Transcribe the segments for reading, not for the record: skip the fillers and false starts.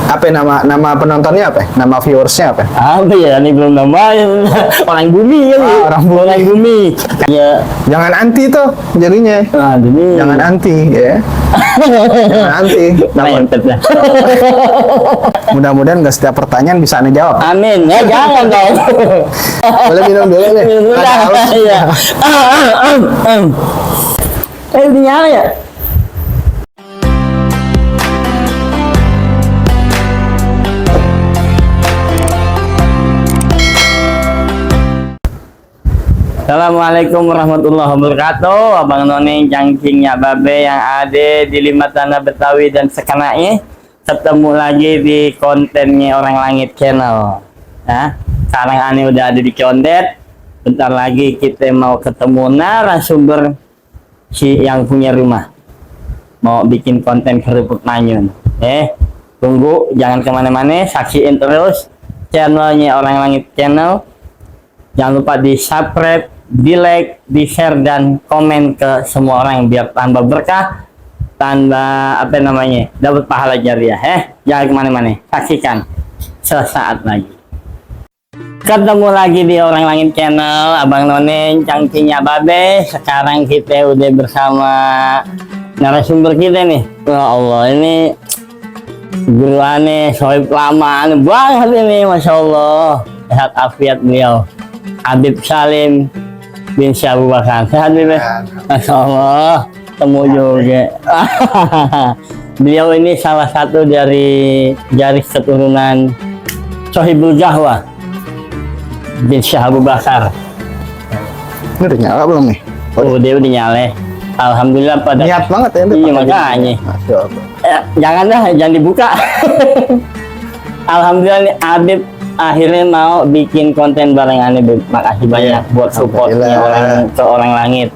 Apa nama penontonnya apa? Nama viewersnya apa? Apa ya? Ini belum namain. Orang bumi ya. Orang bumi. Ya. Jangan anti tuh jadinya. Ini. Jangan anti ya. Jangan anti. Mantap ya. Mudah-mudahan nggak setiap pertanyaan bisa Anda jawab. Amin. Ya jangan dong. Boleh minum dulu nih. Iya. Dinyala ya. Assalamualaikum warahmatullahi wabarakatuh. Abang Noneng cangkingnya babe yang ada di lima tanah Betawi dan sekenanya. Ketemu lagi di kontennya Orang Langit Channel. Nah, sekarang Ani udah ada di Condet. Bentar lagi kita mau ketemu narasumber si yang punya rumah. Mau bikin konten kerupuk manyun. Tunggu, jangan kemana-mana. Saksiin terus channelnya Orang Langit Channel. Jangan lupa di subscribe, di like, di share, dan komen ke semua orang biar tambah berkah, tambah dapat pahala jariah. Jangan kemana-mana, saksikan sesaat lagi. Ketemu lagi di Orang Langit Channel, Abang Noneng cangkingnya babe. Sekarang kita udah bersama narasumber kita nih. Ya Allah, ini guru aneh, sohib lama aneh banget ini, masya Allah. Sehat afiat beliau. Habib Salim bin Abu Bakar. Sehat Bebe? Masya Allah, temu juga. Beliau ini salah satu dari garis keturunan Sohibul Jahwa bin Abu Bakar. Ini udah nyala belum nih? Oh, dia udah nyala. Alhamdulillah pada niat banget ya. Iya makanya. Jangan dibuka. Alhamdulillah nih Habib akhirnya mau bikin konten bareng Ane, Beb. Makasih banyak buat supportnya orang langit.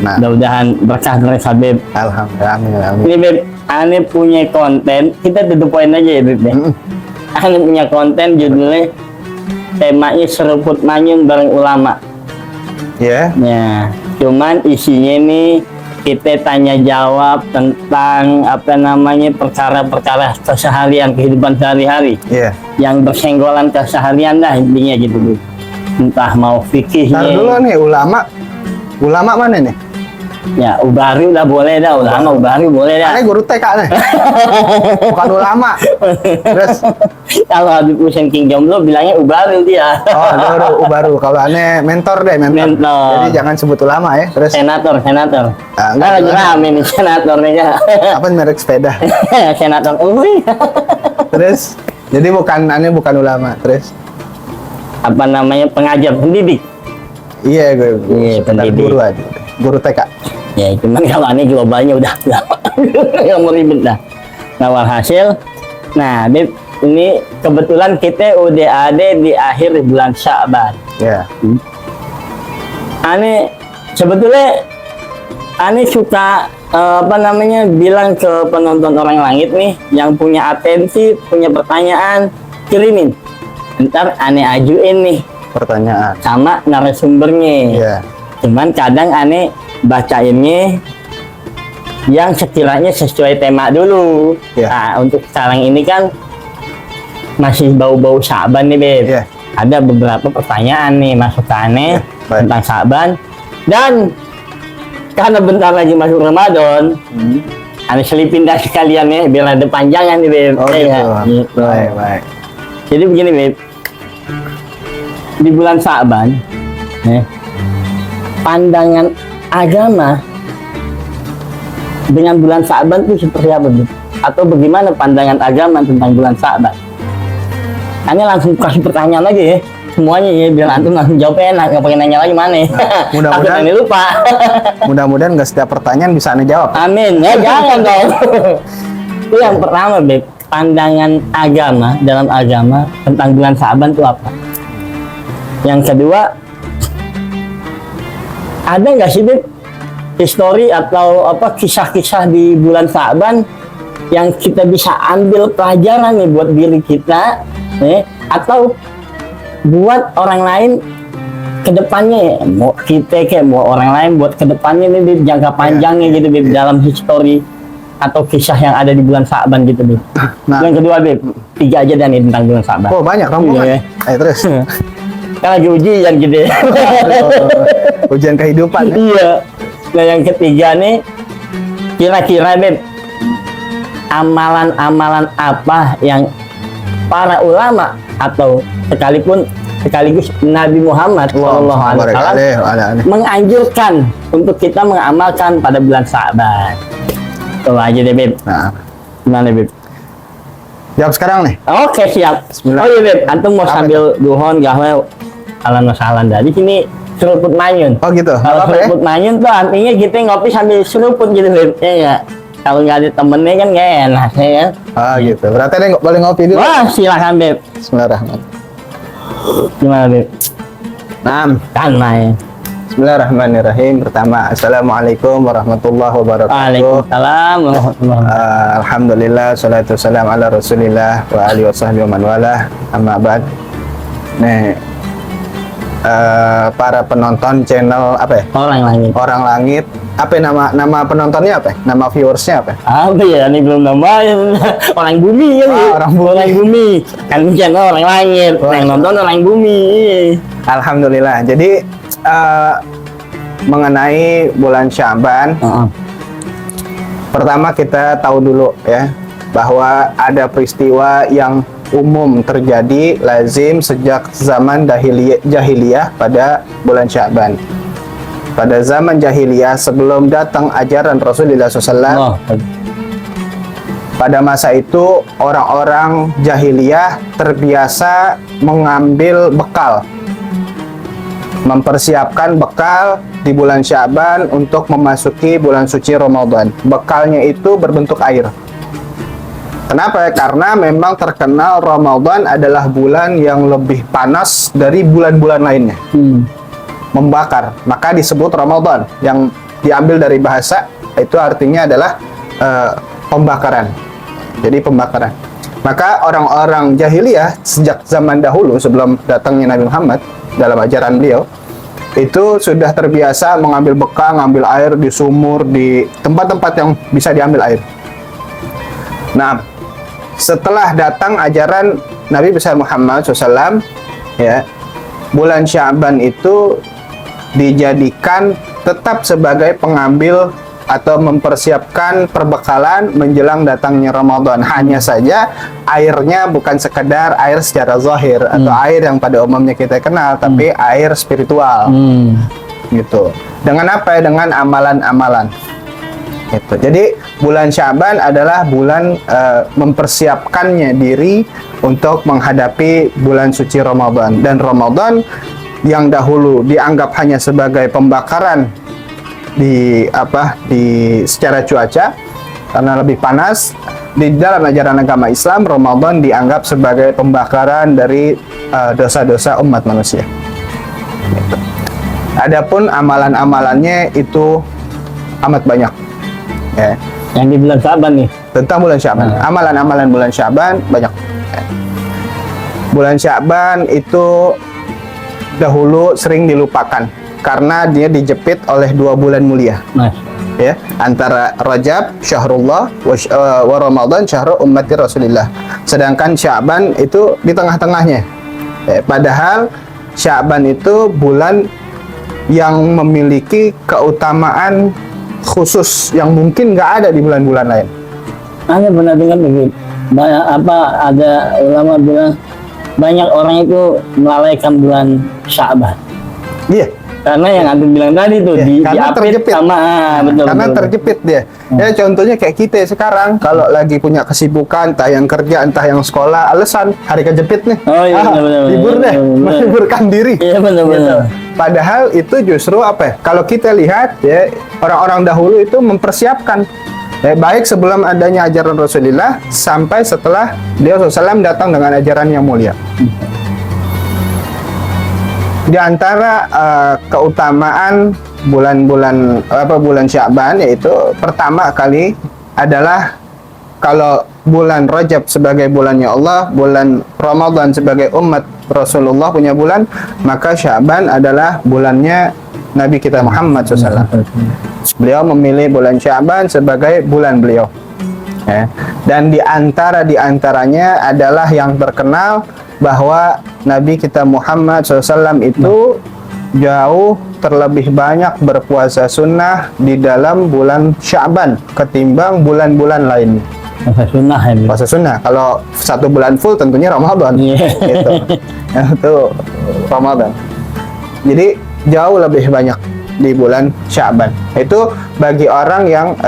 Nah, mudah-mudahan berkah terus Habib. Alhamdulillah. Ini Beb, Ane punya konten, kita tutup poin aja ya Beb. Ane punya konten judulnya temanya seruput manyun bareng ulama. Ya. Ya, cuman isinya nih kita tanya jawab tentang perkara-perkara keseharian, kehidupan sehari-hari. Yang bersenggolan keseharian dah intinya gitu Bu. Entah mau fikihnya. Ntar dulu nih ulama mana nih? Ya ubari udah boleh dah, ulama ubari boleh dah. Ini guru TK nih. Bukan ulama. Terus kalau Habib Hussein King Jomblo bilangnya ubari dia. Oh, udah ubaru. Kalau aneh mentor deh, mentor. Jadi jangan sebut ulama ya. Terus senator. Enggak lagi rame nih senatornya. Apa merek sepeda? Senator. Terus jadi bukan ulama. Terus pengajar pendidik. Iya, gue. Iya, pendidik. Guru aja. Guru TK. Ya, cuman kalau ini globalnya udah nggak mau ribet dah. Nah, walhasil, nah, Beb, ini kebetulan kita udah ada di akhir bulan Sya'ban. Ya. Sebetulnya Ane suka bilang ke penonton Orang Langit nih yang punya atensi, punya pertanyaan, kirimin. Ntar Ane ajuin nih Pertanyaan sama narasumbernya. Iya. Cuman kadang Ane bacainnya yang sekiranya sesuai tema dulu. Nah, untuk sekarang ini kan masih bau-bau Sya'ban nih, Beb. Ada beberapa pertanyaan nih masuk ke Ane tentang Sya'ban. Dan karena bentar lagi masuk Ramadan, Ane selipin dah sekalian ya, biar ada panjangan nih, Beb. Oh gitu. Baik. Jadi begini, Beb. Di bulan Sya'ban, pandangan agama dengan bulan Sya'ban itu seperti apa, Bu? Atau bagaimana pandangan agama tentang bulan Sya'ban? Hanya langsung kasih pertanyaan aja ya, semuanya ya, biar antum langsung jawab enak, nggak pakai nanya lagi mana. Mudah-mudahan lupa. Mudah-mudahan nggak setiap pertanyaan bisa Anda jawab. Amin. Ya jangan dong. Itu yang pertama, Beb. Pandangan agama dalam agama tentang bulan Sya'ban itu apa? Yang kedua, ada nggak sih, Beb, histori atau kisah-kisah di bulan Sya'ban yang kita bisa ambil pelajaran nih buat diri kita, atau buat orang lain ke depannya, mau kita mau orang lain buat ke depannya nih, Beb, jangka panjangnya gitu, Beb, dalam histori atau kisah yang ada di bulan Sya'ban gitu, Beb. Nah. Yang kedua, Beb, 3 aja dan ini tentang bulan Sya'ban. Oh, banyak rombongan. Iya. Ayo terus. Kan lagi ujian gitu ya. Ujian kehidupan. Ya? Iya. Nah, yang ketiga nih, kira-kira, Beb, amalan-amalan apa yang para ulama atau sekaligus Nabi Muhammad SAW menganjurkan untuk kita mengamalkan pada bulan Sya'ban. Coba aja deh, Beb. Nah, Gimana, Beb? jawab sekarang nih. Oke, siap. Bismillah. Oh iya, Beb. Antum mau Apa sambil duhon gawe alan masalan dari sini seruput manyun. Oh gitu. Kalau Apa ya? seruput manyun tuh artinya kita ngopi sambil seruput gitu, Beb. Ya enggak? Kalau nggak ada temennya kan nggak enak, ya kan? Ah gitu. Berarti ada boleh ngopi dulu. Wah, silakan, Beb. Bismillahirrahmanirrahim. Gimana, Beb? Naam. Kan main. Bismillahirrahmanirrahim. Pertama, Assalamualaikum warahmatullahi wabarakatuh. Waalaikumsalam warahmatullahi wabarakatuh. Alhamdulillah, salatu wassalam ala rasulillah wa alihi wa sahbihi wa man walah. Amma ba'd. Nih, para penonton channel apa ya? Orang lain. Orang Langit. Apa ya nama penontonnya apa ya? Nama viewersnya apa ya? Apa ya? Ini belum nambahin. Orang bumi kan? Ah, orang bumi. Orang bumi. Kan channel orang langit. Oh, Yang nonton orang bumi. Alhamdulillah. Jadi mengenai bulan Sya'ban, pertama kita tahu dulu ya bahwa ada peristiwa yang umum terjadi lazim sejak zaman jahiliyah pada bulan Sya'ban. Pada zaman jahiliyah sebelum datang ajaran Rasulullah SAW, pada masa itu orang-orang jahiliyah terbiasa mengambil bekal, mempersiapkan bekal di bulan Sya'ban untuk memasuki bulan suci Ramadan. Bekalnya itu berbentuk air. Kenapa? Karena memang terkenal Ramadan adalah bulan yang lebih panas dari bulan-bulan lainnya. Membakar, maka disebut Ramadan. Yang diambil dari bahasa itu artinya adalah pembakaran. Jadi pembakaran. Maka orang-orang jahiliyah sejak zaman dahulu sebelum datangnya Nabi Muhammad dalam ajaran beliau itu sudah terbiasa mengambil bekal, ngambil air di sumur, di tempat-tempat yang bisa diambil air. Nah, setelah datang ajaran Nabi besar Muhammad SAW, ya, bulan Sya'ban itu dijadikan tetap sebagai pengambil atau mempersiapkan perbekalan menjelang datangnya Ramadan. Hanya saja airnya bukan sekedar air secara zahir atau air yang pada umumnya kita kenal, tapi air spiritual. Gitu. Dengan apa ya? Dengan amalan-amalan. Gitu. Jadi bulan Sya'ban adalah bulan mempersiapkannya diri untuk menghadapi bulan suci Ramadan. Dan Ramadan yang dahulu dianggap hanya sebagai pembakaran di secara cuaca karena lebih panas, di dalam ajaran agama Islam Ramadan dianggap sebagai pembakaran dari dosa-dosa umat manusia. Gitu. Adapun amalan-amalannya itu amat banyak. Ya. Yang di bulan Sya'ban nih. Tentang bulan Sya'ban. Amalan-amalan bulan Sya'ban banyak. Ya. Bulan Sya'ban itu dahulu sering dilupakan karena dia dijepit oleh 2 bulan mulia. Ya, antara Rajab syahrullah wa Ramadan syahrul ummati Rasulillah. Sedangkan Sya'ban itu di tengah-tengahnya. Ya, padahal Sya'ban itu bulan yang memiliki keutamaan khusus yang mungkin nggak ada di bulan-bulan lain. Anda pernah dengar begitu? Ada ulama bilang banyak orang itu melalaikan bulan Sya'ban. Iya. Karena yang Anda bilang tadi tuh karena terjepit sama betul. Karena terjepit dia. Ya contohnya kayak kita sekarang kalau lagi punya kesibukan, entah yang kerja, entah yang sekolah, alasan hari kejepit nih. Oh iya, benar. Libur deh, meliburkan diri. Iya benar. Gitu. Padahal itu justru apa ya? Kalau kita lihat ya, orang-orang dahulu itu mempersiapkan baik sebelum adanya ajaran Rasulullah sampai setelah beliau SAW datang dengan ajaran yang mulia. Di antara keutamaan bulan Sya'ban yaitu pertama kali adalah kalau bulan Rajab sebagai bulannya Allah, bulan Ramadan sebagai umat Rasulullah punya bulan, maka Sya'ban adalah bulannya Nabi kita Muhammad SAW. Beliau memilih bulan Sya'ban sebagai bulan beliau. Ya. Dan di antaranya adalah yang terkenal bahwa Nabi kita Muhammad SAW itu jauh terlebih banyak berpuasa sunnah di dalam bulan Sya'ban ketimbang bulan-bulan lain. Puasa sunnah ya. Puasa sunnah. Kalau satu bulan full tentunya Ramadan. Iya. Gitu. Itu Ramadan. Jadi jauh lebih banyak di bulan Sya'ban. Itu bagi orang yang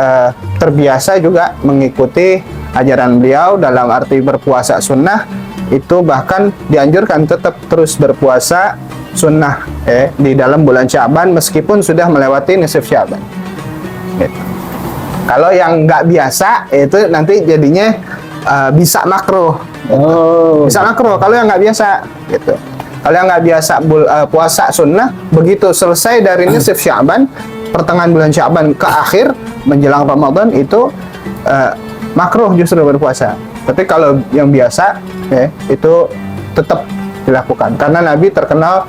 terbiasa juga mengikuti ajaran beliau dalam arti berpuasa sunnah, itu bahkan dianjurkan tetap terus berpuasa sunnah di dalam bulan Sya'ban meskipun sudah melewati nisf Sya'ban. Gitu. Kalau yang nggak biasa itu nanti jadinya bisa makruh. Oh. Bisa makruh kalau yang nggak biasa gitu. Kalau yang nggak biasa puasa sunnah, begitu selesai dari nisf Sya'ban, pertengahan bulan Sya'ban ke akhir menjelang Ramadan itu makruh justru berpuasa. Tapi kalau yang biasa itu tetap dilakukan karena Nabi terkenal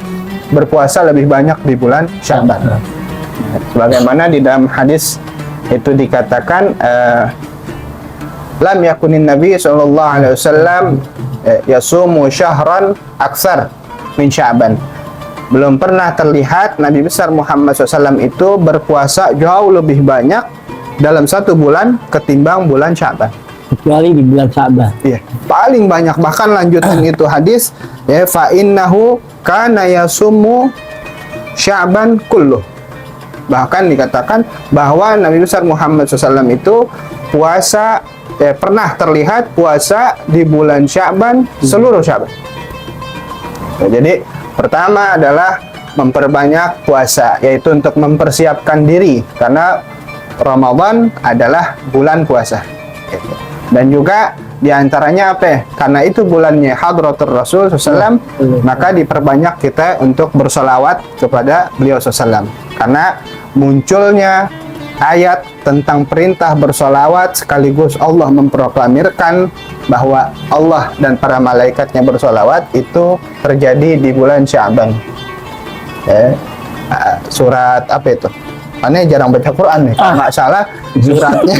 berpuasa lebih banyak di bulan Sya'ban. Sebagaimana di dalam hadis itu dikatakan lam yakunin Nabi sallallahu alaihi wasallam yasumu syahran aksar min Sya'ban. Belum pernah terlihat Nabi besar Muhammad SAW itu berpuasa jauh lebih banyak dalam satu bulan ketimbang bulan Sya'ban. Kecuali di bulan Sya'ban. Iya, paling banyak. Bahkan lanjutan itu hadis fa innahu kana yasumu Sya'ban kulluh. Bahkan dikatakan bahwa Nabi besar Muhammad SAW itu puasa pernah terlihat puasa di bulan Sya'ban seluruh Sya'ban. Jadi pertama adalah memperbanyak puasa, yaitu untuk mempersiapkan diri karena Ramadan adalah bulan puasa. Dan juga diantaranya apa? Karena itu bulannya Hadratul Rasul SAW, maka diperbanyak kita untuk bersolawat kepada beliau SAW. Karena munculnya ayat tentang perintah bersolawat sekaligus Allah memproklamirkan bahwa Allah dan para malaikatnya bersolawat itu terjadi di bulan Sya'ban. Surat apa itu? Aneh jarang baca Quran nih. Kalau nggak salah suratnya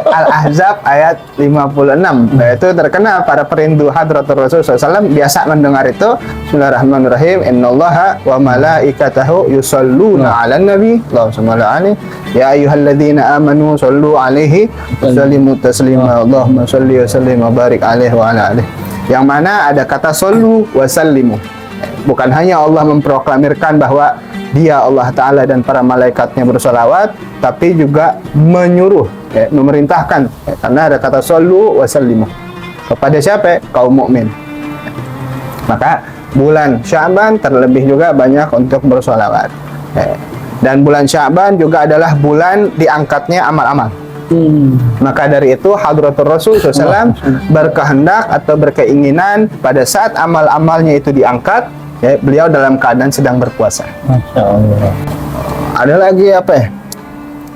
Al-Ahzab ayat 56. Nah, itu terkenal para perindu Hadratul Rasul SAW biasa mendengar itu. Bismillahirrahmanirrahim. Innallaha wa malaikatahu yusalluna 'alan nabi. Allahumma salli ya ayyuhalladzina amanu sallu 'alaihi wa sallimu taslima. Allahumma shalli wa sallim wa barik 'alaihi wa ala alihi. Yang mana ada kata sallu wa sallimu. Bukan hanya Allah memproklamirkan bahwa Dia Allah Ta'ala dan para malaikatnya bersolawat, tapi juga menyuruh, memerintahkan, karena ada kata sallu wa sallimu. Kepada siapa? Kaum mukmin. Maka bulan Sya'ban terlebih juga banyak untuk bersolawat. Dan bulan Sya'ban juga adalah bulan diangkatnya amal-amal. Maka dari itu Hadratul Rasul SAW berkehendak atau berkeinginan pada saat amal-amalnya itu diangkat, beliau dalam keadaan sedang berpuasa. Masya Allah. Ada lagi apa ya?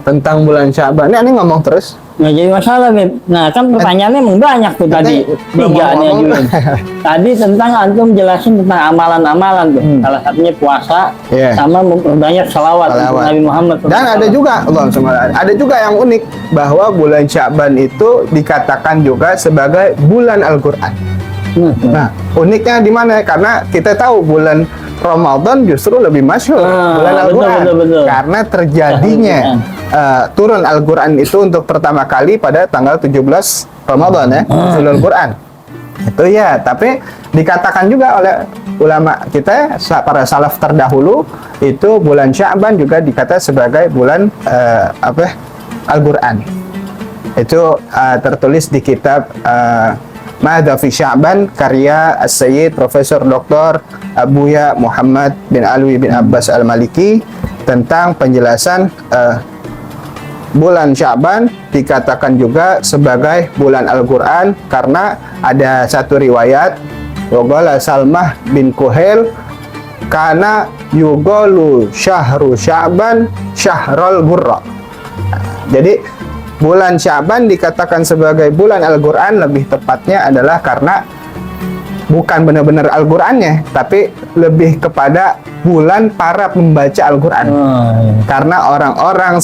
Tentang bulan Sya'ban. Ini ngomong terus. Nggak jadi masalah, Beb. Nah, kan pertanyaannya emang banyak tuh tadi. Tiganya juga. Tadi tentang antum jelasin tentang amalan-amalan tuh. Salah satunya puasa, sama memperbanyak salawat untuk Nabi Muhammad. Dan ada juga, ada juga yang unik bahwa bulan Sya'ban itu dikatakan juga sebagai bulan Al-Quran. Nah, uniknya di mana? Karena kita tahu bulan Ramadan justru lebih masyhur bulan Al-Quran. Karena terjadinya turun Al-Quran itu untuk pertama kali pada tanggal 17 Ramadan turun Al-Quran. Itu ya, tapi dikatakan juga oleh ulama kita, para salaf terdahulu, itu bulan Sya'ban juga dikata sebagai bulan Al-Quran. Itu tertulis di kitab Mada fi Sya'ban karya As-Sayyid Profesor Dr. Abuya Muhammad bin Alwi bin Abbas Al-Maliki tentang penjelasan bulan Sya'ban dikatakan juga sebagai bulan Al-Quran karena ada satu riwayat Waqala Salmah bin Kuhail kana yugalu syahru Sya'ban syahrul gurra. Jadi bulan Sya'ban dikatakan sebagai bulan Al-Quran lebih tepatnya adalah karena bukan benar-benar Al-Qur'annya, tapi lebih kepada bulan para pembaca Al-Qur'an. Karena orang-orang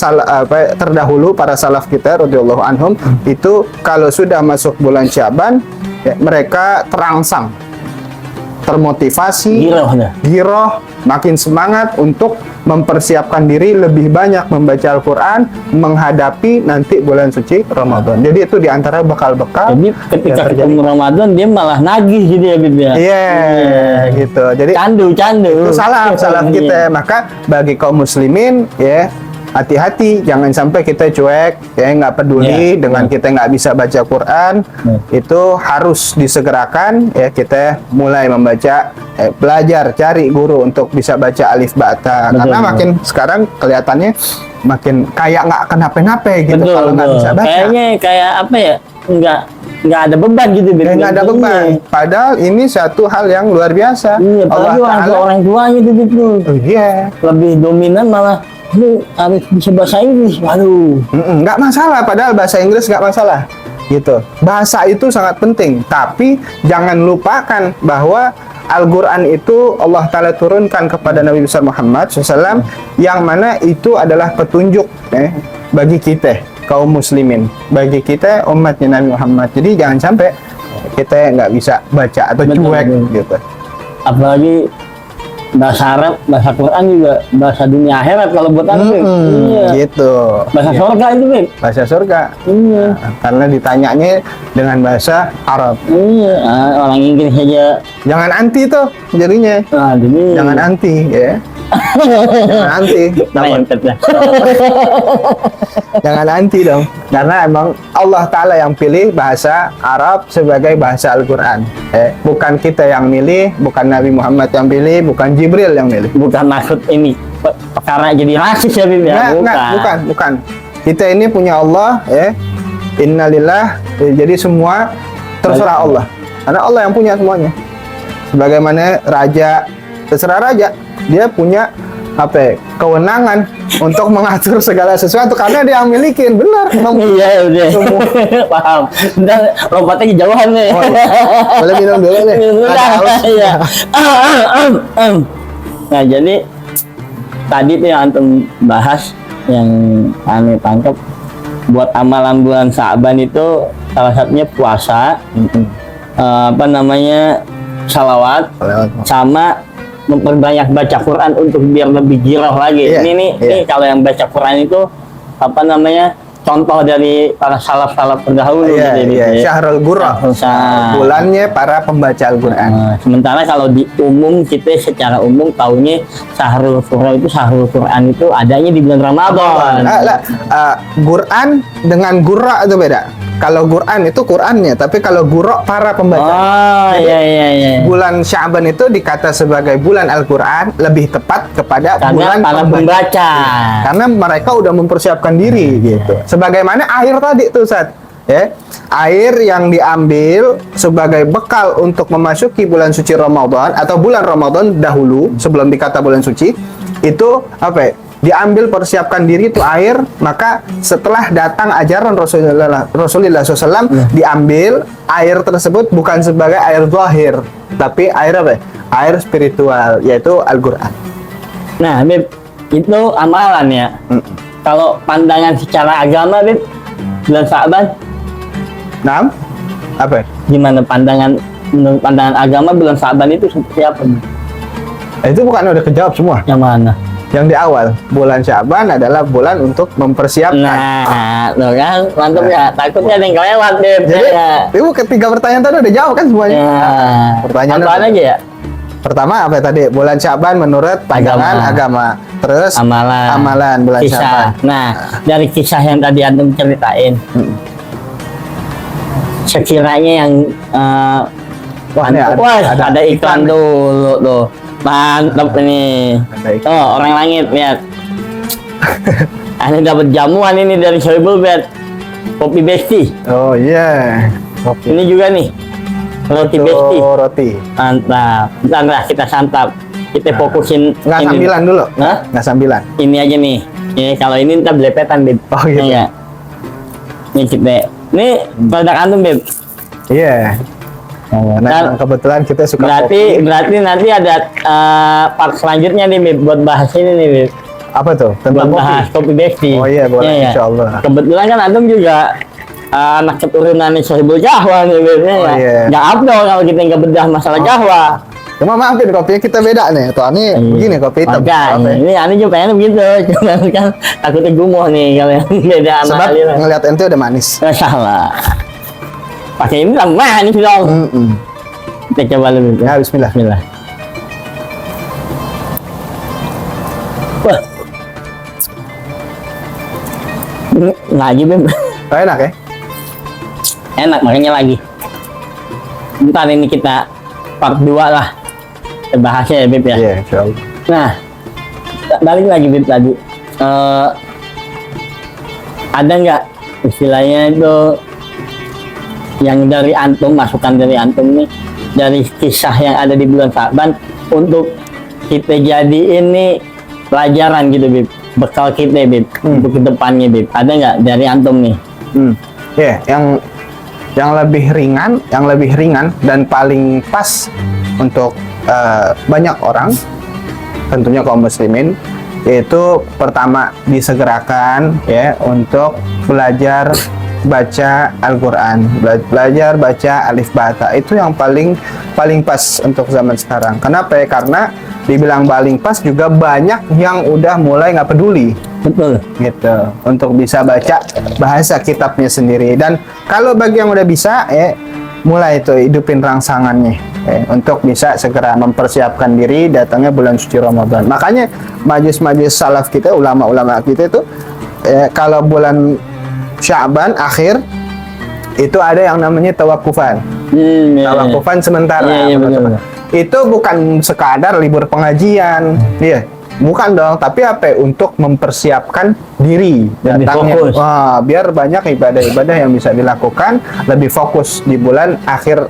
terdahulu para salaf kita radhiyallahu anhum itu kalau sudah masuk bulan Syaban ya, mereka terangsang, termotivasi, giroh, makin semangat untuk mempersiapkan diri lebih banyak membaca Al-Quran menghadapi nanti bulan suci Ramadan. Jadi itu diantara bekal-bekal. Jadi ketika ketemu Ramadan dia malah nagih gitu ya, Bib ya. Iya, gitu. Jadi candu. itu salah kita. Maka bagi kaum muslimin ya, hati-hati, jangan sampai kita cuek ya, nggak peduli dengan kita nggak bisa baca Quran. Itu harus disegerakan ya, kita mulai membaca, belajar, cari guru untuk bisa baca alif ba ta. Karena makin sekarang kelihatannya makin kayak nggak kenapa-napa gitu kalau nggak bisa baca. Kayaknya kayak apa ya, nggak ada beban gitu. Nggak ada beban. Padahal ini satu hal yang luar biasa. Iya, Allah Ta'ala, orang tuanya gitu. Iya. Lebih dominan malah lu harus bisa bahasa Inggris. Waduh. Nggak masalah, padahal bahasa Inggris nggak masalah. Gitu. Bahasa itu sangat penting, tapi jangan lupakan bahwa Al-Quran itu Allah Ta'ala turunkan kepada Nabi besar Muhammad SAW, yang mana itu adalah petunjuk bagi kita, kaum muslimin, bagi kita umatnya Nabi Muhammad. Jadi jangan sampai kita nggak bisa baca atau cuek gitu. Apalagi bahasa Arab, bahasa Quran juga bahasa dunia akhirat kalau buat aku. Iya. Gitu. Bahasa surga itu, Beb. Bahasa surga. Iya. Karena ditanyanya dengan bahasa Arab. Iya. Orang Inggris saja. Jangan anti tuh jadinya. Jadi Jangan anti ya. Jangan anti. Rempet ya. Jangan anti dong. Karena emang Allah Ta'ala yang pilih bahasa Arab sebagai bahasa Al-Quran. Bukan kita yang milih, bukan Nabi Muhammad yang pilih, bukan Jibril yang milih. Bukan maksud ini karena jadi rasis ya, Bib ya. Bukan. Kita ini punya Allah ya. Innalillah. Jadi semua terserah Allah. Karena Allah yang punya semuanya. Sebagaimana raja, terserah raja, dia punya kewenangan untuk mengatur segala sesuatu karena dia yang milikin. Benar. Iya, udah. Paham. Bentar, lompatnya kejauhan nih. Oh, iya. Boleh minum dulu nih. Ada haus. Iya. Nah, jadi tadi tuh yang antum bahas, yang aneh tangkap, buat amalan bulan Sa'ban itu salah satunya puasa, salawat, sama memperbanyak baca Quran untuk biar lebih giroh lagi. Ini kalau yang baca Quran itu contoh dari para salaf-salaf terdahulu. Syahrul Qur'an, bulannya para pembaca Al-Quran. Sementara kalau di umum, kita secara umum taunya Syahrul Qur'an itu adanya di bulan Ramadan. Quran dengan gurra itu beda. Kalau Quran itu Qurannya, tapi kalau gurra para pembaca. Iya. Bulan Syaban itu dikata sebagai bulan Al-Quran, lebih tepat kepada bulan para pembaca. Karena mereka udah mempersiapkan diri gitu. Sebagaimana air tadi tuh, Ustaz. Ya, air yang diambil sebagai bekal untuk memasuki bulan suci Ramadan atau bulan Ramadan dahulu sebelum dikata bulan suci itu diambil, persiapkan diri itu air. Maka setelah datang ajaran Rasulullah SAW, diambil air tersebut bukan sebagai air zahir, tapi air air spiritual, yaitu Al-Quran. Nah, Bib, itu amalan ya. Kalau pandangan secara agama, Bib, bulan Sa'ban, gimana menurut pandangan agama bulan Sa'ban itu seperti apa? Itu bukan udah kejawab semua? Yang mana? Yang di awal, bulan Syaban adalah bulan untuk mempersiapkan. Nah, tuh kan, mantap ya. Takutnya ada yang kelewat, Beb. Jadi, itu ketiga pertanyaan tadi udah jawab kan semuanya? Pertanyaan apa aja ya? Pertama tadi? Bulan Syaban menurut pandangan agama. Terus amalan bulan kisah. Syaban. Nah, dari kisah yang tadi antum ceritain, sekiranya yang ada iklan dulu tuh. Mantap ini. Oh, orang langit, lihat. Ini dapat jamuan ini dari Soebul, Bet. Kopi Besti. Oh iya. Ini juga nih. Roti Besti. Roti. Mantap. Bentar, kita santap. Kita fokusin. Nggak sambilan dulu. Nggak sambilan. Ini aja nih. Ini kalau ini ntar belepetan, Beb. Oh gitu. Ini kita. Ini produk antum, Beb. Iya. Karena Nah, emang kebetulan kita suka kopi. berarti nanti ada part selanjutnya nih Bib, buat bahas ini nih Bib. Apa tuh? Tentang Buat kopi. bahas kopi besti. Oh iya, boleh, insyaallah. Kebetulan kan antum juga anak keturunan Sohibul Jahwa nih Bib. Oh, iya. Nggak abdol kalau kita nggak bedah masalah Jahwa. Cuma maafin kopinya kita beda nih. Tuh ini begini kopi hitam. Makanya, Oke. ini aneh juga pengen begitu. Cuma kan takutnya gumoh nih kalau yang beda sama Sebab aliran. ngeliat ente udah manis. Nggak salah. Pakai ini tambah manis dong. Kita coba lebih. Ya, bismillah. Bismillah. Wah. Lagi Beb. Oh, enak ya? Enak makanya lagi. Bentar ini kita part 2 lah. Kita bahasnya ya Beb ya. Iya, insyaallah. Nah, balik lagi Beb tadi. Ada nggak istilahnya itu yang dari antum, masukan dari antum nih, dari kisah yang ada di bulan Sa'ban untuk kita jadi ini pelajaran gitu Bib, bekal kita Bib untuk kedepannya Bib, ada nggak dari antum nih? Ya, yang lebih ringan dan paling pas untuk banyak orang, tentunya kaum muslimin, yaitu pertama disegerakan ya untuk belajar baca Al-Quran, belajar baca alif bata. Itu yang paling pas untuk zaman sekarang. Kenapa ya? Karena dibilang paling pas juga banyak yang udah mulai nggak peduli. Betul. Gitu, untuk bisa baca bahasa kitabnya sendiri. Dan kalau bagi yang udah bisa ya, mulai itu hidupin rangsangannya ya, untuk bisa segera mempersiapkan diri datangnya bulan suci Ramadan. Makanya majelis-majelis salaf kita, ulama-ulama kita itu kalau bulan Sya'ban akhir itu ada yang namanya tawakufan. Tawakufan sementara. Iya, teman-teman. Itu bukan sekadar libur pengajian, iya. Bukan dong, tapi apa ya? Untuk mempersiapkan diri Lebih datangnya. fokus. Wah, biar banyak ibadah-ibadah yang bisa dilakukan lebih fokus di bulan akhir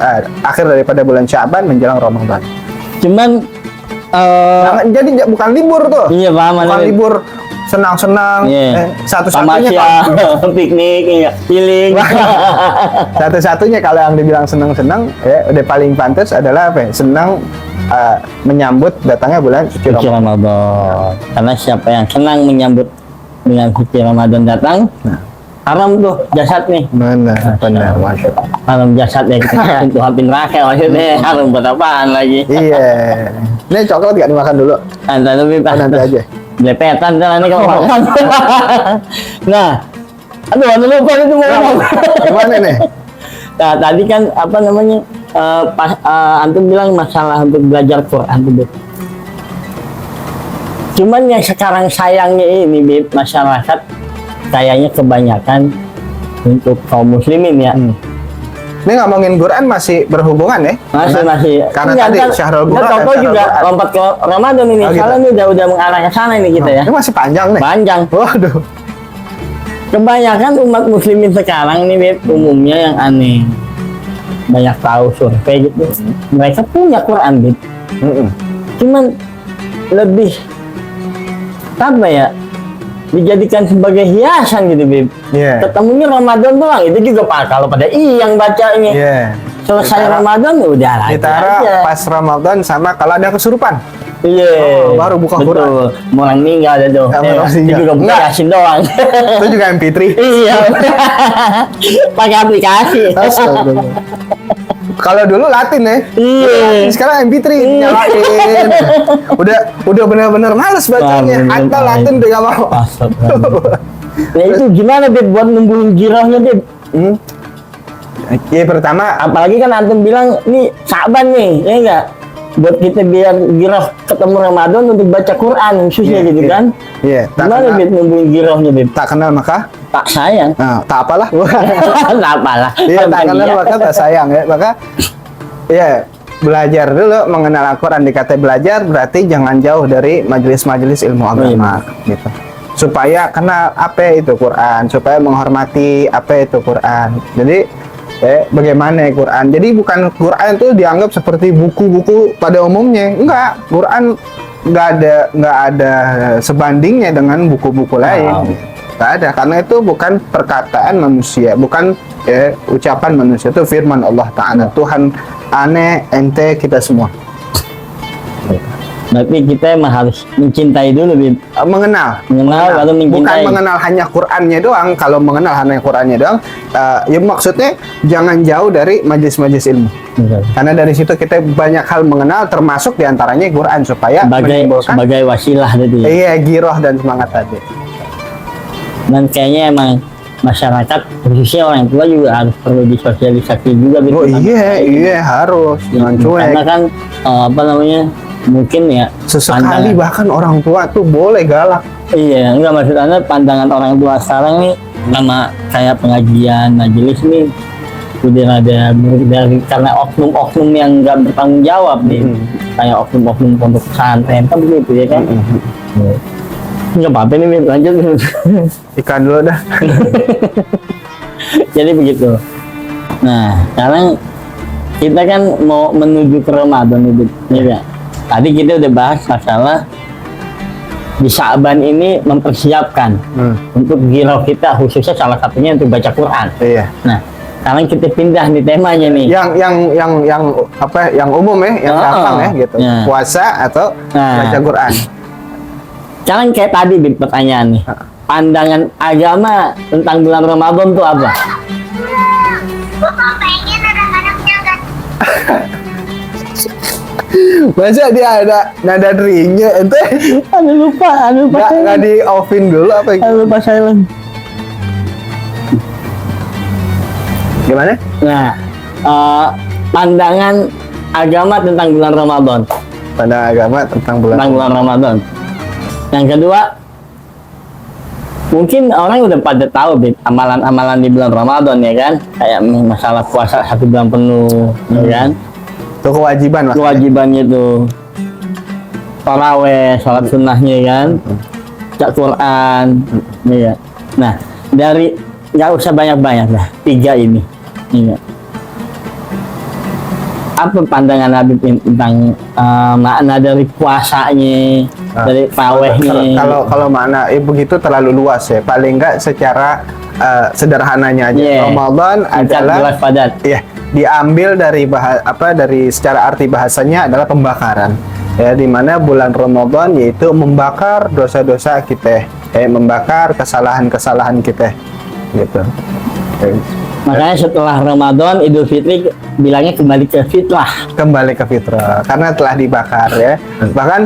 daripada bulan Sya'ban menjelang Ramadan. Cuman Jadi bukan libur tuh. iya paham Bukan Bib. libur senang-senang. Iya. Satu-satunya Tamasya, piknik, iya, healing. satu-satunya kalau yang dibilang senang-senang ya udah paling pantas adalah apa ya? Senang menyambut datangnya bulan suci Suci Ramadan. Ramadan. Karena siapa yang senang menyambut dengan suci Ramadan datang, haram tuh jasad nih. Benar, masya Allah. Haram jasad ya kita untuk api neraka maksudnya. Haram buat apaan lagi? Iya. Ini coklat nggak dimakan dulu? Nanti lebih Oh, nanti aja. Lepetan kan nanti kalau makan. Nah, aduh lupa itu mau ngomong. Gimana nih? Nah, tadi kan apa namanya? Antum bilang masalah untuk belajar Quran tuh, Bib. Cuman yang sekarang sayangnya ini, Bib, masyarakat kayaknya kebanyakan untuk kaum muslimin ya. Ini ngomongin Quran masih berhubungan ya? Masih. Karena Enggak, tadi kan, Syahrul kan Quran. Toko juga lompat ke Ramadan ini. Oh, gitu. Soalnya ini udah mengarah ke sana ini kita ya. Ini masih panjang nih. Panjang. Waduh. Kebanyakan umat muslimin sekarang nih, Bib, umumnya yang aneh. Banyak tahu survei gitu. Mereka punya Quran, Bib. Cuman lebih apa ya? Dijadikan sebagai hiasan gitu, Bib. Iya. Ketemunya Ramadan doang, itu juga Pak kalau pada yang bacanya. Iya. Selesai Ditara- Ramadan udah lagi Ditara aja. pas Ramadan sama kalau ada kesurupan. Iya. Oh, baru buka betul. Quran. Mau orang meninggal ada tuh. Ya, orang Itu meninggal. juga buka Enggak. Yasin doang. Itu juga MP3. Iya. Pakai aplikasi. Astagfirullah. Kalau dulu Latin ya. Iya. Sekarang MP3 nyalain. Udah benar-benar males bacanya. Wah, Atau Latin udah gak mau. Astagfirullah. Nah itu gimana Beb buat numbuhin girahnya Beb? Ya pertama Apalagi kan antum bilang ini Sa'ban nih, ya enggak? Buat kita biar girah ketemu Ramadan untuk baca Quran khususnya Iya, gitu iya. kan? Iya, tak Gimana kenal. Beb numbuhin girahnya Beb? tak kenal maka Tak sayang. tak apalah. Enggak apalah. Iya, tak Kan kenal dia. maka tak sayang ya. Maka ya belajar dulu mengenal Al-Quran. Dikata belajar berarti jangan jauh dari majelis-majelis ilmu agama gitu. Supaya kenal apa itu Quran, supaya menghormati apa itu Quran. Jadi bagaimana ya Quran? Jadi bukan Quran itu dianggap seperti buku-buku pada umumnya. Enggak, Quran nggak ada sebandingnya dengan buku-buku lain. Nggak ada, karena itu bukan perkataan manusia, bukan ucapan manusia, itu firman Allah Ta'ala. Tuhan ane, ente, kita semua. Berarti kita emang harus mencintai dulu, Bib. Mengenal Baru bukan mencintai. mengenal hanya Qur'annya doang. Kalau mengenal hanya Qur'annya doang, ya maksudnya jangan jauh dari majelis-majelis ilmu. Betul. Karena dari situ kita banyak hal mengenal, termasuk diantaranya Quran, supaya menimbulkan Sebagai wasilah tadi. iya giroh dan semangat tadi. Dan kayaknya emang masyarakat, khususnya orang tua juga harus perlu disosialisasi juga. Bib, Oh tentang iya harus, jangan cuek. karena kan apa namanya, mungkin ya Sesekali bahkan orang tua tuh boleh galak. iya, enggak, maksud Anda pandangan orang tua sekarang nih sama kayak pengajian majelis nih udah ada dari karena oknum-oknum yang nggak bertanggung jawab nih, kayak oknum-oknum pondok pesantren kan begitu ya kan. Nggak apa-apa nih, Bib, lanjut. Ikan dulu dah. Jadi begitu. Nah, sekarang kita kan mau menuju ke Ramadan nih, Bib. Iya. Tadi kita udah bahas masalah di Sya'ban ini mempersiapkan untuk giroh kita, khususnya salah satunya untuk baca Quran. Iya. Nah, sekarang kita pindah nih temanya nih. Yang apa? Yang umum ya, yang gampang ya gitu. Ya. Puasa atau Nah. baca Quran. Sekarang kayak tadi, Bib, pertanyaan nih. Pandangan agama tentang bulan Ramadan tuh apa? Pengen ada anaknya kan? Masa dia ada nada deringnya, ente Aduh lupa nggak di offin dulu apa lupa silent. gimana? Nah, pandangan agama tentang bulan Ramadan. Pandangan agama tentang Tentang bulan Ramadan. Yang kedua, mungkin orang udah pada tahu, Bib, amalan-amalan di bulan Ramadan ya kan, kayak masalah puasa 1 bulan penuh, ya kan, itu kewajiban lah. kewajibannya tuh taraweh, sholat sunnahnya ya kan, baca Quran, ya. Nah, dari nggak usah banyak-banyak lah, 3 ini, ya. Apa pandangan Habib tentang makna dari puasanya, dari pawehnya? Kalau makna begitu terlalu luas ya. Paling nggak secara sederhananya aja. Yeah. Ramadan adalah jelas padat. ya diambil dari dari secara arti bahasanya adalah pembakaran. Ya, di mana bulan Ramadan yaitu membakar dosa-dosa kita, membakar kesalahan-kesalahan kita, gitu. Makanya setelah Ramadan, Idul Fitri bilangnya kembali ke fitrah. Kembali ke fitrah karena telah dibakar ya. Bahkan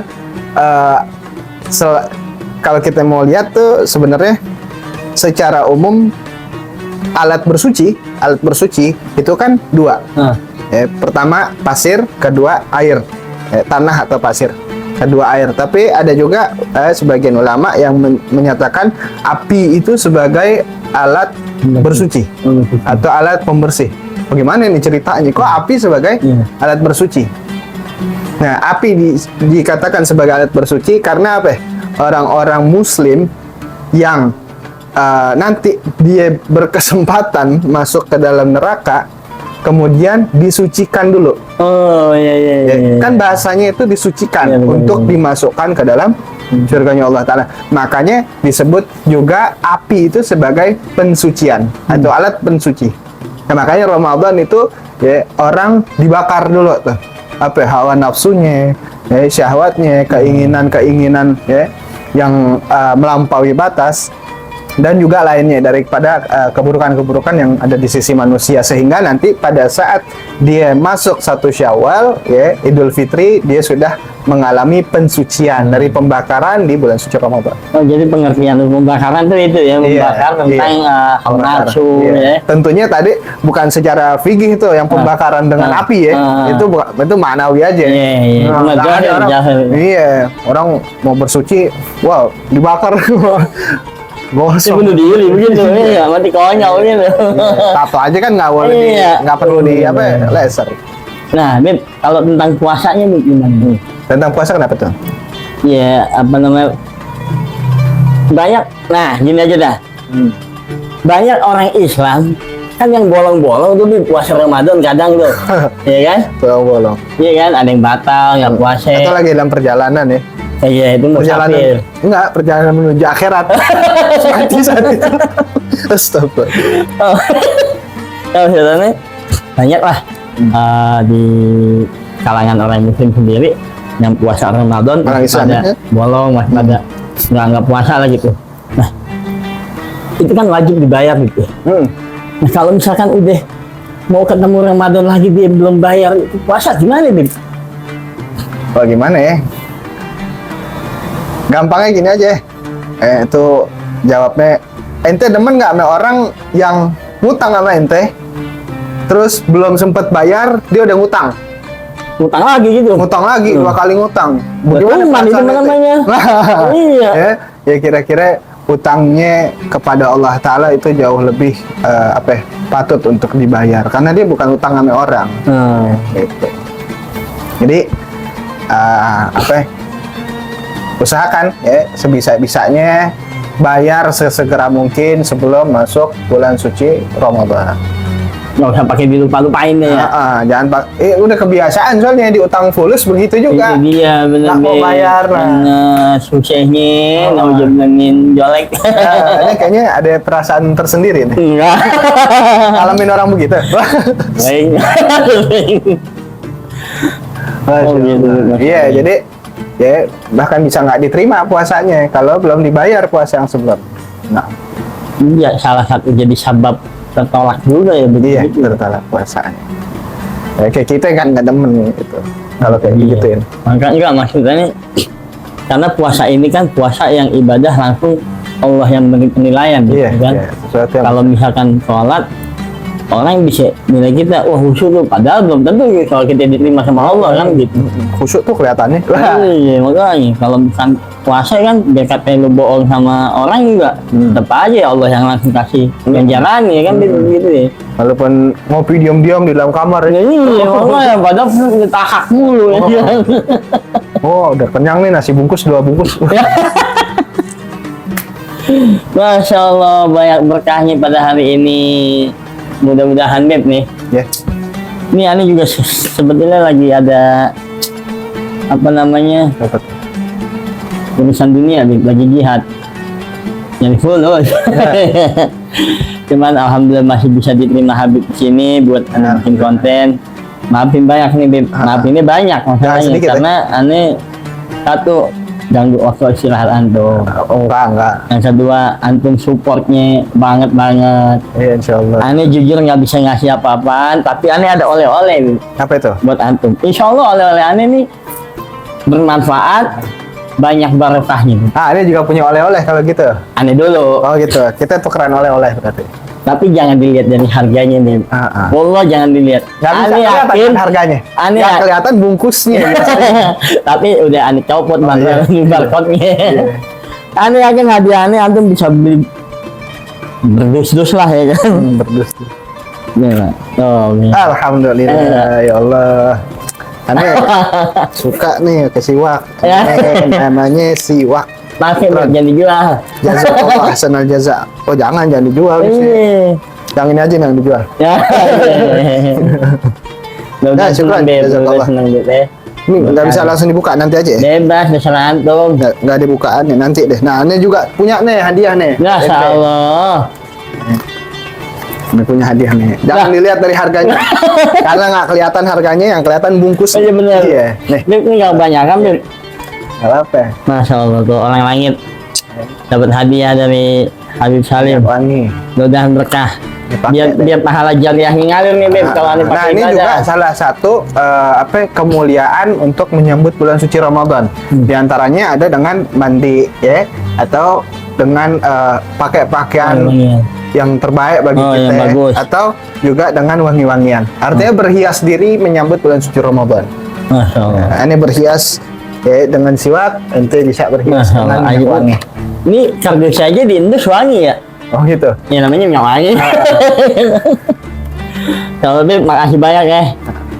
kalau kita mau lihat tuh sebenarnya secara umum alat bersuci itu kan 2. Pertama pasir, kedua air, tanah atau pasir, kedua air. Tapi ada juga sebagian ulama yang menyatakan api itu sebagai alat bersuci atau alat pembersih. Bagaimana nih ceritanya? Kok api sebagai alat bersuci? Nah, api dikatakan sebagai alat bersuci karena apa? Orang-orang Muslim yang nanti dia berkesempatan masuk ke dalam neraka, kemudian disucikan dulu. Oh iya. Kan bahasanya itu disucikan untuk dimasukkan ke dalam surganya Allah Ta'ala. Makanya disebut juga api itu sebagai pensucian atau alat pensuci. Nah, makanya Ramadan itu ya, orang dibakar dulu tuh. Hawa nafsunya, syahwatnya, keinginan-keinginan ya, yang melampaui batas, dan juga lainnya daripada keburukan-keburukan yang ada di sisi manusia, sehingga nanti pada saat dia masuk 1 Syawal ya, Idul Fitri, dia sudah mengalami pensucian dari pembakaran di bulan suci Ramadan. Oh, jadi pengertian pembakaran tuh itu ya, membakar tentang hawa nafsu ya. Tentunya tadi bukan secara fikih itu yang pembakaran dengan api ya. Itu ma'nawi aja. Iya. Iya, orang mau bersuci, wow, dibakar. Gosong. Bunuh diri begitu ya, mati konyol gitu. Tato aja kan nggak boleh, nggak perlu di laser. Nah, Bib, kalau tentang puasanya gimana? Tentang puasa kenapa tuh? Ya, apa namanya? Banyak. Nah, gini aja dah. Banyak orang Islam kan yang bolong-bolong tuh di puasa Ramadan kadang tuh. Iya kan? Bolong-bolong. Iya kan, ada yang batal, yang puasa. Atau lagi dalam perjalanan ya. Iya, itu Perjalanan. musafir. Enggak, perjalanan menuju akhirat. Mati saat itu. Astagfirullah. Kalau sebenarnya banyak lah di kalangan orang muslim sendiri yang puasa Ramadan Orang Islam, pada bolong, masih pada nggak puasa lah gitu. Nah, itu kan wajib dibayar gitu. Nah, kalau misalkan udah mau ketemu Ramadan lagi dia belum bayar, itu puasa gimana, Bib? Oh, gimana ya? Gampangnya gini aja. Itu jawabnya, ente demen nggak sama orang yang ngutang sama ente, terus belum sempet bayar, dia udah ngutang. Ngutang lagi gitu. Ngutang lagi, 2 kali ngutang. Berarti itu perasaan ente? namanya. Iya. Ya kira-kira utangnya kepada Allah Ta'ala itu jauh lebih patut untuk dibayar. Karena dia bukan utang sama orang. Gitu. Jadi, usahakan ya sebisa-bisanya bayar sesegera mungkin sebelum masuk bulan suci Ramadan. Nggak usah pakai dilupa-lupain deh ya. Jangan udah kebiasaan soalnya di utang fulus begitu juga. Itu dia bener Nggak mau bayar, nah susahnya mau jemlenin jolek. Ini kayaknya ada perasaan tersendiri nih. Enggak. Alamin orang begitu. Baik. Masya gitu. Allah. Iya, jadi ya bahkan bisa nggak diterima puasanya kalau belum dibayar puasa yang sebelum. Nah, Iya, salah satu jadi sebab tertolak juga ya iya begitu. tertolak puasanya. Ya, kayak kita kan nggak demen gitu. Kalau kayak Iya. gituin. Maka enggak maksudnya nih, karena puasa ini kan puasa yang ibadah langsung Allah yang beri penilaian gitu Iya, kan. iya, sesuatu yang Kalau misalkan sholat orang bisa nilai kita, wah khusyuk tuh, padahal belum tentu gitu, kalau kita diterima sama Allah kan gitu. khusyuk tuh kelihatannya. Iya, makanya kalau misalkan puasa kan biar katanya lu bohong sama orang juga tetap aja Allah yang langsung kasih ganjaran ya kan gitu ya. Walaupun ngopi diam-diam di dalam kamar. Ya, iya, makanya padahal ditahak mulu ya. Oh, udah kenyang nih, nasi bungkus 2 bungkus. Masya Allah, banyak berkahnya pada hari ini. Mudah-mudahan Beb nih. Ya. Ini Ani juga sebetulnya lagi ada apa namanya Dapat. urusan dunia Beb, lagi jihad. Yang full loh. Cuman alhamdulillah masih bisa diterima Habib di sini buat bikin konten. Maafin banyak nih Beb. Maafin banyak masalahnya sedikit, karena Ani satu ganggu waktu istirahat antum. Oh, enggak. Yang kedua, antum supportnya banget. Iya, insyaallah. Aneh jujur nggak bisa ngasih apa-apaan, tapi aneh ada oleh-oleh nih Apa itu? buat antum. Insya Allah oleh-oleh aneh nih bermanfaat, banyak barokahnya. Ini juga punya oleh-oleh kalau gitu. Aneh dulu, Oh gitu. Kita tukeran oleh-oleh berarti. tapi jangan dilihat dari harganya nih. Allah jangan dilihat. Nggak bisa Aneh kelihatan yakin, kan harganya. Aneh Yang ya- kelihatan bungkusnya. tapi udah aneh copot iya. barcode-nya. Aneh yakin hadiah aneh antum bisa beli berdus-dus lah ya kan. Berdus. Nih, oh, nih. Alhamdulillah, ya Allah. Aneh suka nih ke siwak. Ya. Namanya siwak. Pakai Beb, jangan dijual. Jaza Allah hasanal jaza. Oh jangan dijual di sini. Ini. Yang ini aja yang dijual. Ya. Nah, syukran, jazakallah. Senang Beb ya. Ini nggak bisa langsung dibuka, nanti aja ya. Bebas, terserah antum. Nggak ada bukaannya, nanti deh. Nah ini juga punya nih hadiah nih. Masya Allah. Ini punya hadiah nih. Jangan dilihat dari harganya. Karena nggak kelihatan harganya, yang kelihatan bungkus. Iya benar. Iya. Nih, Beb, ini nggak banyak kan Beb? nggak apa-apa. Masya Allah tuh orang langit dapat hadiah dari Habib Salim. Wangi. Mudah-mudahan berkah. Biar pahala jariahnya ngalir nih Beb kalau aneh Nah pakai ini juga ibadah. salah satu kemuliaan untuk menyambut bulan suci Ramadan. Di antaranya ada dengan mandi ya, atau dengan pakai pakaian yang terbaik bagi Oh, kita yang bagus. atau juga dengan wangi-wangian. Artinya berhias diri menyambut bulan suci Ramadan. Masya Allah. Nah, ini berhias ya dengan siwak, ente bisa berhias Masya dengan Allah. minyak wangi. Ini kardus aja di Indus wangi ya. Oh gitu. Ya namanya minyak wangi. Kalau Beb, makasih banyak ya.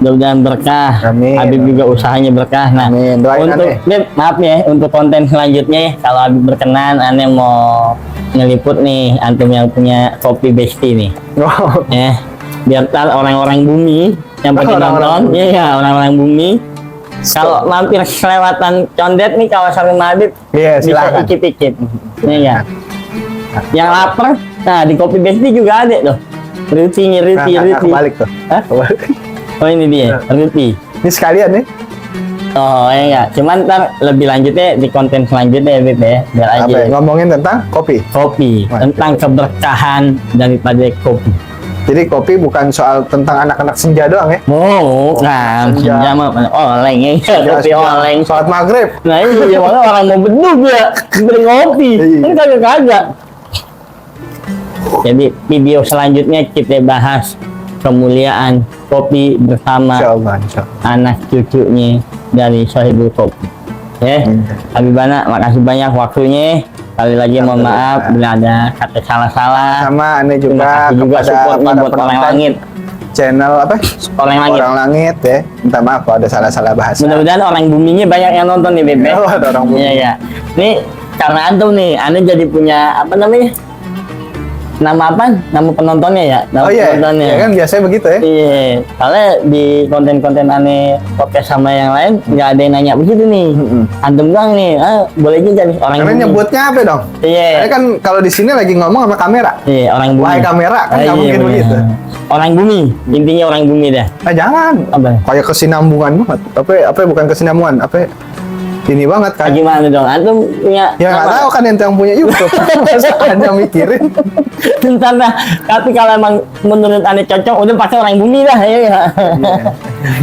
Mudah-mudahan berkah. Amin. Habib juga usahanya berkah. Nah, Amin. Doain untuk Aneh. Beb, maaf ya untuk konten selanjutnya kalau Habib berkenan, Aneh mau ngeliput nih antum yang punya kopi Besti nih. Oh. Ya. Biar ntar orang-orang bumi yang pengen Orang-orang nonton, bumi. iya orang-orang bumi. Kalau mampir selewatan Condet nih kawasan Rumah Habib, Iya, bisa silakan. icip-icip. Iya. Yang lapar, nah di kopi Besti juga ada tuh. Ruti. Nah, kebalik tuh. Hah? Kebalik. Oh ini dia, Rupi. Ini sekalian nih. Oh ya, cuman ntar lebih lanjutnya di konten selanjutnya ya Bib ya. Biar aja Apa ya? Ngomongin tentang kopi. kopi, Wah, tentang keberkahan daripada kopi. Jadi kopi bukan soal tentang anak-anak senja doang ya. Oh, kan, Senja. senja mah oleng ya, kopi oleng. Sholat maghrib. Nah iya, mana orang mau bedug ya, beli ngopi, Iya. kan kagak. Jadi video selanjutnya kita bahas kemuliaan kopi bersama Insyaallah, insyaallah. anak cucunya dari Sohibul Kopi. Ya, Habibana, makasih banyak waktunya. Sekali lagi mohon maaf bila ada kata salah-salah. Sama aneh Terima juga kasih juga kepada supportnya para buat orang penonton langit. channel apa? Orang langit. Orang langit ya. Minta maaf kalau ada salah-salah bahasa. Mudah-mudahan orang buminya banyak yang nonton nih Bebe. Oh, ada orang bumi. Iya ya. Nih karena antum nih, aneh jadi punya apa namanya? Nama apa? Nama penontonnya ya. Nama Oh iya, penontonnya. ya kan biasanya begitu ya. Iya, soalnya di konten-konten aneh podcast sama yang lain nggak ada yang nanya begitu nih. Antum doang nih, boleh aja jadi orang Karena bumi. nyebutnya apa dong? Iya. Karena kan kalau di sini lagi ngomong sama kamera. Iya, orang bumi. Wahai kamera, kan nggak Iya, mungkin bener. begitu. Orang bumi, intinya orang bumi dah. Nah, jangan. Apa? Kayak kesinambungan banget. Apa bukan kesinambungan? Apa ini banget kan? Gimana dong? Antum punya Ya nggak tahu kan yang punya YouTube. Masa hanya mikirin. Bentar dah. Tapi kalau emang menurut aneh cocok, udah pasti orang bumi dah. Ya. Iya.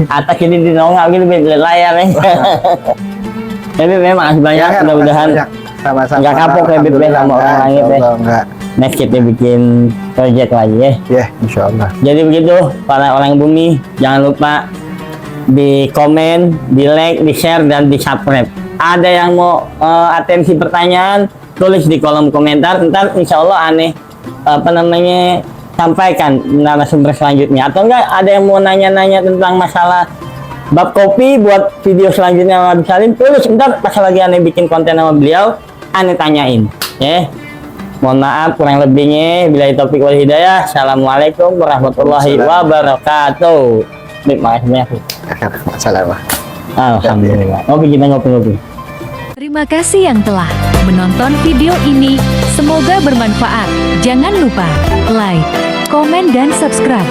Atas ini di nongak gitu di layar ya. Tapi memang makasih banyak. Ya kan, Mudah-mudahan makasih banyak. Sama-sama. nggak kapok ya, Bib, Alhamdulillah, sama orang enggak, langit, ya. insyaallah, enggak. next kita bikin project lagi ya. Ya, insyaallah. Jadi begitu para orang bumi, jangan lupa di komen, di like, di share, dan di subscribe. Ada yang mau atensi pertanyaan, tulis di kolom komentar. Ntar insya Allah aneh sampaikan narasumber selanjutnya. Atau enggak ada yang mau nanya-nanya tentang masalah bab kopi buat video selanjutnya sama Habib Salim, tulis ntar pas lagi aneh bikin konten sama beliau, aneh tanyain. Ya. Mohon maaf kurang lebihnya. Billahi taufiq wal hidayah. Assalamualaikum warahmatullahi wabarakatuh. Terima kasih banyak. Masalah. Alhamdulillah. Ngopi kita ngopi-ngopi. Terima kasih yang telah menonton video ini. Semoga bermanfaat. Jangan lupa like, komen, dan subscribe.